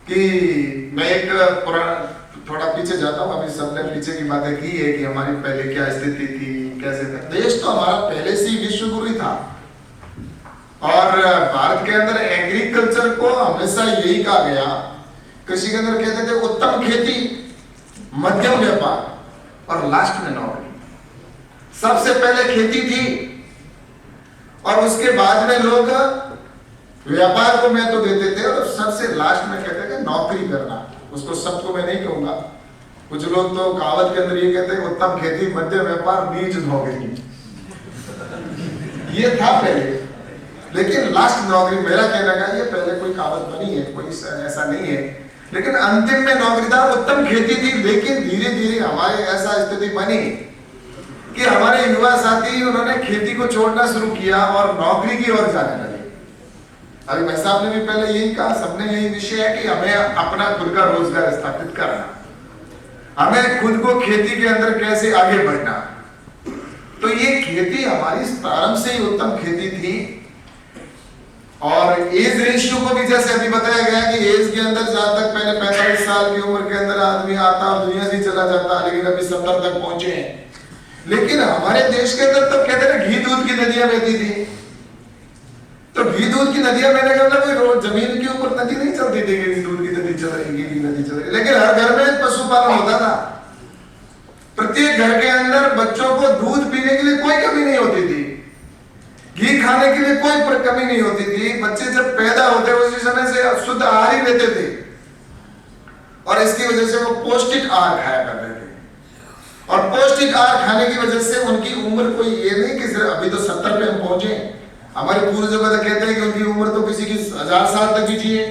कि मैं एक थोड़ा पीछे जाता हूँ। अभी सबने पीछे की बातें की है कि हमारी पहले क्या स्थिति थी, कैसे था। देश तो हमारा पहले से ही विश्व गुरु था और भारत के अंदर एग्रीकल्चर को हमेशा यही कहा गया, कृषि के अंदर कहते थे उत्तम खेती, मध्यम व्यापार और लास्ट में नौकरी। सबसे पहले खेती थी और उसके बाद में लोग व्यापार को महत्व देते थे और सबसे लास्ट में कहते थे नौकरी करना। उसको सबको मैं नहीं कहूंगा, कुछ लोग तो कहावत के अंदर ये कहते हैं उत्तम खेती, मध्यम व्यापार, बीच नौकरी। ये था पहले, लेकिन लास्ट नौकरी। मेरा कहना का ये पहले कोई कहावत बनी है, कोई ऐसा नहीं है, लेकिन अंतिम में नौकरी था, उत्तम खेती थी। लेकिन धीरे धीरे हमारे ऐसा स्थिति बनी कि हमारे युवा साथी उन्होंने खेती को छोड़ना शुरू किया और नौकरी की ओर जाने लगे। अभी भाई साहब ने भी पहले यही कहा, सबने यही विषय है कि हमें अपना खुद का रोजगार स्थापित करना, हमें खुद को खेती के अंदर कैसे आगे बढ़ना। तो ये खेती हमारी प्रारंभ से ही उत्तम खेती थी। और एज रेशियो को भी जैसे अभी बताया गया कि एज के अंदर जहां तक पहले 45 साल की उम्र के अंदर आदमी आता और दुनिया से चला जाता, लेकिन अभी 70 तक पहुंचे हैं। लेकिन हमारे देश के अंदर तो कहते हैं घी दूध की नदियां बहती थी। तो घी दूध की नदियां बहने का मतलब रोज जमीन के ऊपर नदी नहीं चलती थी कि दूध की नदी चल रही, घी की नदी चल रही, लेकिन हर घर में पशुपालन होता था। प्रत्येक घर के अंदर बच्चों को दूध पीने के लिए कोई कमी नहीं होती थी, घी खाने के लिए कोई कमी नहीं होती थी। बच्चे जब पैदा होते उसी समय से शुद्ध आहार ही लेते थे और इसकी वजह से वो पौष्टिक आहार खाया करते थे। और पौष्टिक आहार खाने की वजह से उनकी उम्र कोई ये नहीं कि सिर्फ अभी तो 70 पे हम पहुंचे। हमारे पूर्वजों को कहते हैं कि उनकी उम्र तो किसी की 1000 साल तक भी जिए,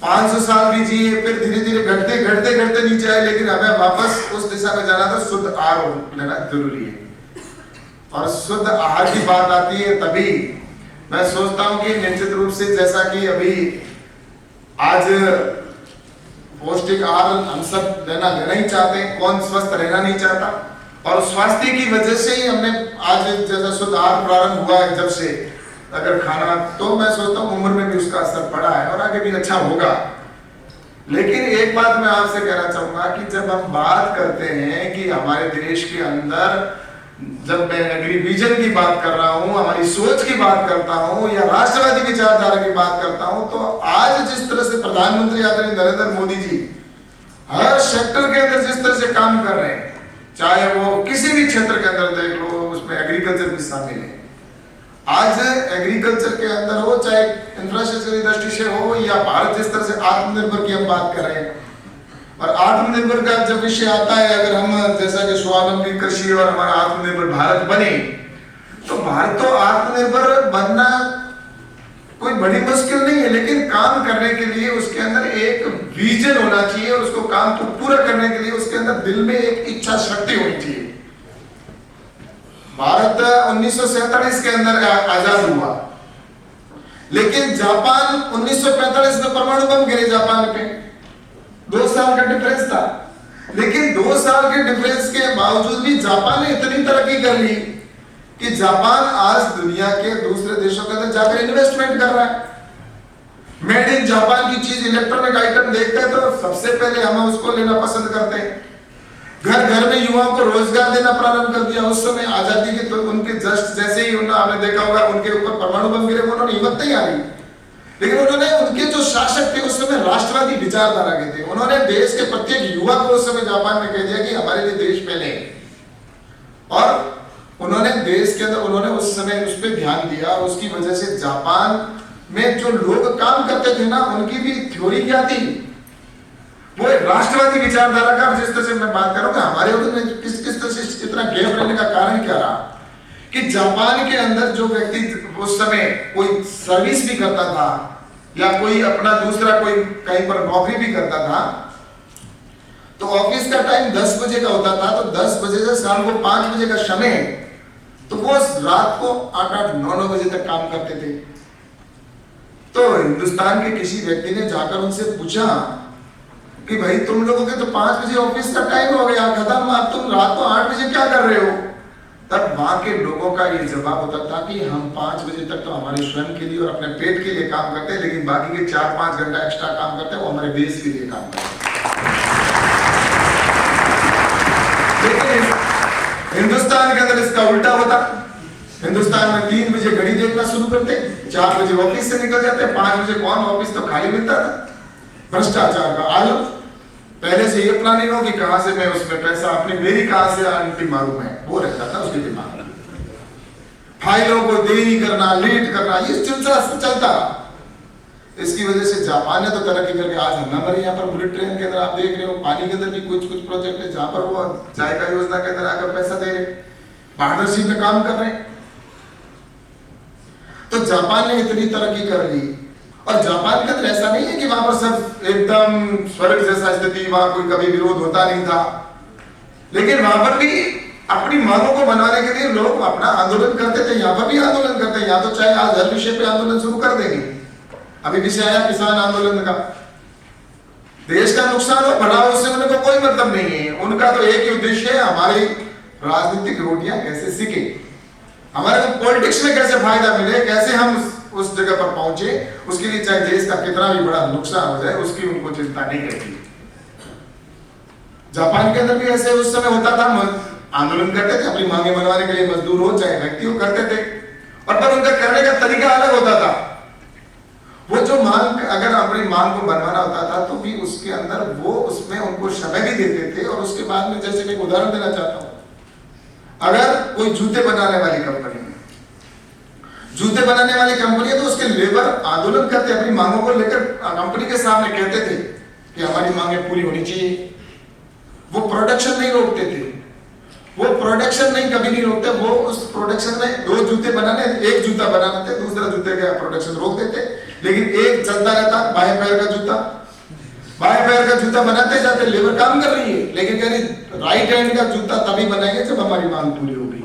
500 साल भी जिए, फिर धीरे धीरे घटते घटते घटते नीचे आए। लेकिन हमें वापस उस दिशा में जाना तो शुद्ध आहार लेना जरूरी है। और शुद्ध आहार की बात आती है तभी मैं सोचता हूं कि निश्चित रूप से जैसा कि अभी आज पौष्टिक आहार हम सब लेना ही चाहते हैं, कौन स्वस्थ रहना नहीं चाहता। और स्वास्थ्य की वजह से ही हमने आज जैसा शुद्ध आहार प्रारंभ हुआ है जब से अगर खाना, तो मैं सोचता हूँ उम्र में भी उसका असर पड़ा है और आगे भी अच्छा होगा। लेकिन एक बात मैं आपसे कहना चाहूंगा कि जब हम बात करते हैं कि हमारे देश के अंदर, जब मैं एग्री विजन की बात कर रहा हूं, हमारी सोच की बात करता हूं या राष्ट्रवादी विचारधारा की बात करता हूं, तो आज जिस तरह से प्रधानमंत्री आदरणीय नरेंद्र मोदी जी हर सेक्टर के अंदर जिस तरह से काम कर रहे हैं, चाहे वो किसी भी क्षेत्र के अंदर देख लो, उसमें एग्रीकल्चर भी शामिल है। आज एग्रीकल्चर के अंदर हो, चाहे इंफ्रास्ट्रक्चर की दृष्टि से हो या भारत जिस तरह से आत्मनिर्भर की हम बात कर रहे हैं, और आत्मनिर्भर का जब विषय आता है, अगर हम जैसा कि स्वावलंबी कृषि और हमारा आत्मनिर्भर भारत बने, तो भारत तो आत्मनिर्भर बनना कोई बड़ी मुश्किल नहीं है। लेकिन काम करने के लिए उसके अंदर एक विजन होना चाहिए और उसको काम को पूरा करने के लिए उसके अंदर दिल में एक इच्छा शक्ति होनी चाहिए। भारत 1947 के अंदर आजाद हुआ, लेकिन जापान 1945 में परमाणु बम गिरे जापान पे, 2 साल का डिफरेंस था। लेकिन 2 साल के डिफरेंस के बावजूद भी जापान ने इतनी तरक्की कर ली कि जापान आज दुनिया के दूसरे देशों के अंदर जाकर इन्वेस्टमेंट कर रहा है। मेड इन जापान की चीज, इलेक्ट्रॉनिक आइटम देखते हैं तो सबसे पहले हम उसको लेना पसंद करते हैं। घर घर में युवाओं को रोजगार देना प्रारंभ कर दिया। उस समय आजादी के तो उनके जस्ट जैसे ही आपने देखा होगा उनके ऊपर परमाणु बम गिरे, उन्होंने हिम्मत नहीं हारी, लेकिन उन्होंने, उनके जो शासक थे उस समय राष्ट्रवादी विचारधारा के थे। उन्होंने देश के प्रत्येक युवा को उस समय जापान में कह दिया कि हमारे लिए देश पहले, और उन्होंने देश के अंदर उन्होंने उस समय उस पर ध्यान दिया। उसकी वजह से जापान में जो लोग काम करते थे ना, उनकी भी थ्योरी क्या थी, वो राष्ट्रवादी विचारधारा का। जिस तरह से मैं बात कर रहा हूँ हमारे में किस तरह से इतना गैप रहने का कारण क्या रहा कि जापान के अंदर जो व्यक्ति उस समय कोई सर्विस भी करता था या कोई अपना दूसरा कोई कहीं पर नौकरी भी करता था, तो ऑफिस का टाइम 10 बजे का होता था, तो 10 बजे से शाम को 5 बजे का समय, तो वो रात को 8-8, 9-9 बजे तक काम करते थे। तो हिंदुस्तान के किसी व्यक्ति ने जाकर उनसे पूछा कि भाई तुम लोगों के तो 5 बजे ऑफिस का टाइम हो गया खत्म, अब तुम रात को 8 बजे क्या कर रहे हो? तब वहां के लोगों का ये जवाब होता था कि हम 5 बजे तक तो हमारे स्वयं के लिए और अपने पेट के लिए काम करते हैं, लेकिन बाकी के 4-5 घंटा एक्स्ट्रा काम करते हैं वो हमारे देश के लिए काम करते हैं। लेकिन हिंदुस्तान के अंदर इसका उल्टा होता। हिंदुस्तान में 3 बजे घड़ी देखना शुरू करते, 4 बजे ऑफिस से निकल जाते, 5 बजे कौन ऑफिस तो खाली मिलता था। भ्रष्टाचार का आलम, पहले से ये प्लानिंग हो कि कहां से मैं उसमें पैसा अपनी मेरी कहां से आंटी मालूम है, वो रहता था उसके दिमाग में। फाइलों को देरी करना, लेट करना, ये सिलसिला चलता। इसकी वजह से जापान ने तो तरक्की करके आज हम हमारे यहाँ पर बुलेट ट्रेन के अंदर आप देख रहे हो, पानी के अंदर भी कुछ प्रोजेक्ट है जहां पर वो जायका योजना के अंदर आकर पैसा दे रहे, पारदर्शी में काम कर रहे हैं। तो जापान ने इतनी तरक्की कर ली, और जापान के अंदर ऐसा नहीं है कि वहां पर सब एकदम स्वर्ग जैसा स्थिति, वहां कोई कभी विरोध होता नहीं था, लेकिन वहां पर भी अपनी मांगों को मनवाने के लिए लोग अपना आंदोलन करते थे। यहाँ पर भी आंदोलन करते हैं, यहाँ तो चाहे आज हर विषय पे आंदोलन शुरू कर देंगे। अभी विषय आया किसान आंदोलन का, देश का नुकसान हो भला हो उससे उनको कोई मतलब नहीं है। उनका तो एक ही उद्देश्य है, हमारी राजनीतिक रोटियां कैसे सीखे, हमारे को पॉलिटिक्स में कैसे फायदा मिले, कैसे हम उस जगह पर पहुंचे, उसके लिए चाहे देश का कितना भी बड़ा नुकसान हो जाए उसकी उनको चिंता नहीं रहती। जापान के अंदर भी ऐसे उस समय होता था, आंदोलन करते थे अपनी मांगे मनवाने के लिए, मजदूर हो चाहे व्यक्ति हो करते थे, और पर उनका करने का तरीका अलग होता था। वो जो मांग अगर अपनी मांग को बनवाना होता था तो भी उसके अंदर वो उसमें उनको समय भी देते थे। और उसके बाद में जैसे मैं एक उदाहरण देना चाहता हूं, अगर कोई जूते बनाने वाली कंपनी है, जूते बनाने वाली कंपनी है, तो उसके लेबर आंदोलन करते अपनी मांगों को लेकर कंपनी के सामने कहते थे कि हमारी मांगें पूरी होनी चाहिए। वो प्रोडक्शन नहीं रोकते थे, वो प्रोडक्शन नहीं कभी नहीं रोकते। वो उस प्रोडक्शन में 2 जूते बनाने, एक जूता बनाना थे, दूसरा जूते का प्रोडक्शन रोक देते, लेकिन एक चलता रहता, बाएं पैर का जूता, बाएं पैर का जूता बनाते जाते, लेबर काम कर रही है, लेकिन कह रही राइट हैंड का जूता तभी बनाएंगे जब हमारी मांग पूरी होगी।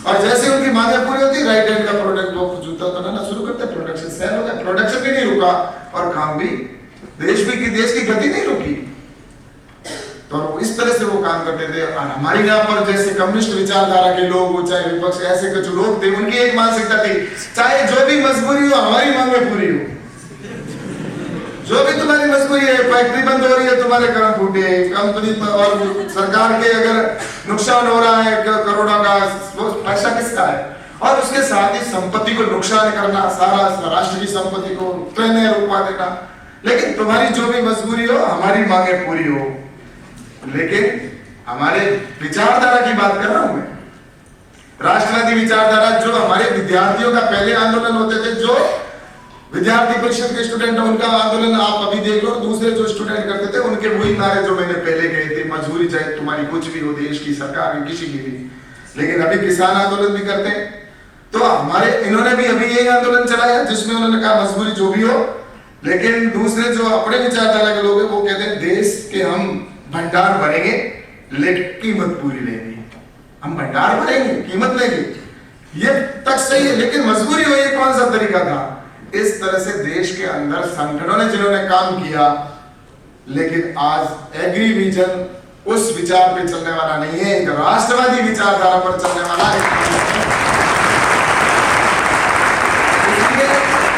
और जैसे उनकी मांगें पूरी होती, राइट हैंड का प्रोडक्ट वो जूता बनाना शुरू करते, प्रोडक्शन सेल हो गया, प्रोडक्शन भी नहीं रुका और काम भी, देश की गति नहीं रुकी। तो इस तरह से वो काम करते थे। और हमारे यहाँ पर जैसे कम्युनिस्ट विचारधारा के लोग हो, चाहे विपक्ष, ऐसे कुछ लोग थे, उनकी एक मानसिकता थी, चाहे जो भी मजबूरी हो हमारी मांगें पूरी हो, जो भी तुम्हारी मजबूरी है, फैक्ट्री बंद हो रही है, तुम्हारे कर्म फूटे, कंपनी और सरकार के अगर नुकसान हो रहा है करोड़ों का, वो पैसा किसका है? और उसके साथ ही संपत्ति को नुकसान करना, सारा राष्ट्र की संपत्ति को ट्रेनें रुकवा देना, लेकिन तुम्हारी जो भी मजबूरी हो हमारी मांगें पूरी हो। लेकिन हमारे विचारधारा की बात कर रहा हूं मैं, राष्ट्रवादी विचारधारा, जो हमारे विद्यार्थियों का पहले आंदोलन होते थे, जो विद्यार्थी परिषद के स्टूडेंट है उनका आंदोलन आप अभी देख लो, दूसरे जो स्टूडेंट करते थे उनके वही नारे जो मैंने पहले कहे थे, मजबूरी चाहे तुम्हारी कुछ भी हो, देश की, सरकार की, किसी की भी। लेकिन अभी किसान आंदोलन भी करते हैं, तो हमारे इन्होंने भी अभी यही आंदोलन चलाया जिसमें उन्होंने कहा मजबूरी जो भी हो, लेकिन दूसरे जो अपने विचारधारा के लोग हैं वो कहते हैं देश के हम भंडार भरेंगे लेकिन कीमत पूरी लेंगे, हम भंडार भरेंगे कीमत लेंगे, ये तक सही है, लेकिन मजबूरी हो ये कौन सा तरीका था? इस तरह से देश के अंदर संगठनों ने जिन्होंने काम किया, लेकिन आज एग्री विजन उस विचार पे चलने वाला नहीं है, एक राष्ट्रवादी विचारधारा पर चलने वाला है।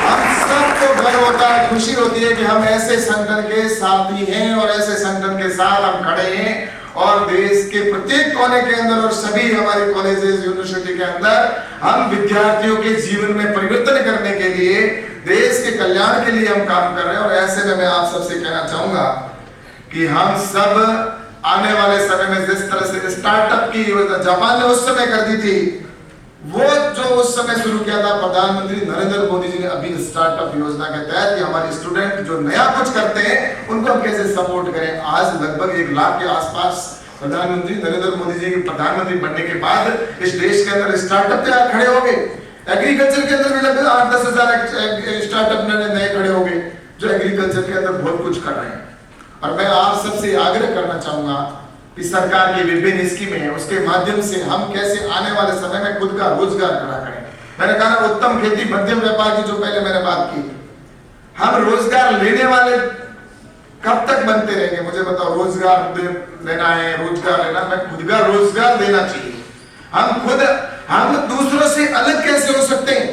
हम सबको गर्व होता है, खुशी होती है कि हम ऐसे संगठन के साथी हैं और ऐसे संगठन के साथ हम खड़े हैं, और देश के प्रत्येक कोने के अंदर और सभी हमारे कॉलेजेस, यूनिवर्सिटी के अंदर हम विद्यार्थियों के जीवन में परिवर्तन करने के लिए, देश के कल्याण के लिए हम काम कर रहे हैं। और ऐसे में मैं आप सबसे कहना चाहूंगा कि हम सब आने वाले समय में जिस तरह से स्टार्टअप की योजना जापान ने उस समय कर दी थी, वो जो उस समय शुरू किया था प्रधानमंत्री नरेंद्र मोदी जी ने अभी स्टार्टअप योजना के तहत, कि हमारे स्टूडेंट जो नया कुछ करते हैं उनको हम कैसे सपोर्ट करें। आज लगभग 1 लाख के आसपास प्रधानमंत्री नरेंद्र मोदी जी के प्रधानमंत्री बनने के बाद इस देश के अंदर स्टार्टअप खड़े हो गए। एग्रीकल्चर के अंदर भी लगभग 8-10 हजार स्टार्टअप नए खड़े हो गए, जो एग्रीकल्चर के अंदर बहुत कुछ कर रहे हैं। और मैं आप सबसे आग्रह करना चाहूंगा कि सरकार की विभिन्न स्कीमें हैं, उसके माध्यम से हम कैसे आने वाले समय में खुद का रोजगार खड़ा करें। मैंने कहा ना, उत्तम खेती मध्यम व्यापार की जो पहले मैंने बात की, हम रोजगार लेने वाले कब तक बनते रहेंगे? मुझे बताओ, रोजगार लेना है, रोजगार लेना, मैं खुद का रोजगार देना चाहिए। हम खुद हम दूसरों से अलग कैसे हो सकते हैं?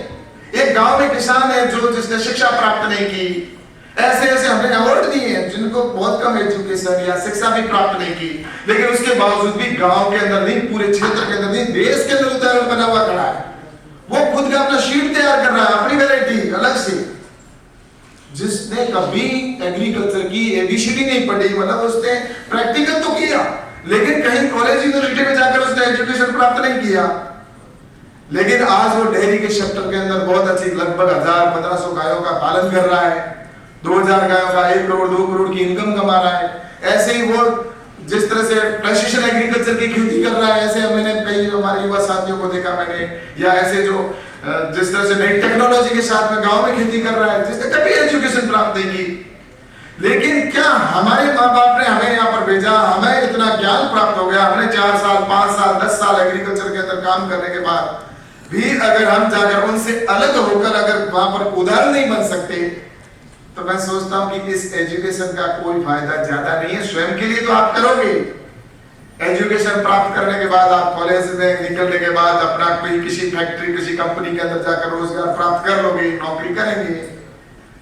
एक गांव में किसान है जो जिसने शिक्षा प्राप्त नहीं की, ऐसे ऐसे हमने अवार्ड दिए हैं जिनको बहुत कम एजुकेशन या शिक्षा भी प्राप्त नहीं की, लेकिन उसके बावजूद भी गांव के अंदर नहीं, पूरे क्षेत्र के अंदर नहीं, देश के अंदर उदाहरण बना हुआ खड़ा है। वो खुद का अपना शीट तैयार कर रहा है, अपनी वैरायटी अलग से। जिसने कभी एग्रीकल्चर की एबीसीडी नहीं पढ़ी, मतलब उसने प्रैक्टिकल तो किया, लेकिन कहीं कॉलेज यूनिवर्सिटी में जाकर उसने एजुकेशन प्राप्त नहीं किया, लेकिन आज वो डेयरी के सेक्टर के अंदर बहुत अच्छी लगभग 1000-1500 गायों का पालन कर रहा है, 2000 गायों का 1 करोड़ 2 करोड़ की इनकम कमा रहा है। ऐसे ही वो जिस तरह से प्रेसिशन एग्रीकल्चर की खेती कर रहा है, ऐसे मैंने कई हमारे युवा साथियों को देखा मैंने, या ऐसे जो जिस तरह से नई टेक्नोलॉजी के साथ में गांव में खेती कर रहा है, जिसने कभी एजुकेशन प्राप्त नहीं की। लेकिन क्या हमारे माँ बाप ने हमें यहाँ पर भेजा, हमें इतना ज्ञान प्राप्त हो गया, हमने 4 साल 5 साल 10 साल एग्रीकल्चर के अंदर काम करने के बाद भी अगर हम जाकर उनसे अलग होकर अगर वहां पर उदाहरण नहीं बन सकते, तो मैं सोचता हूं कि इस एजुकेशन का कोई फायदा ज्यादा नहीं है। स्वयं के लिए तो आप करोगे, एजुकेशन प्राप्त करने के बाद आप कॉलेज में निकलने के बाद अपना कोई किसी फैक्ट्री किसी कंपनी के अंदर जाकर रोजगार प्राप्त कर लोगे, नौकरी करेंगे,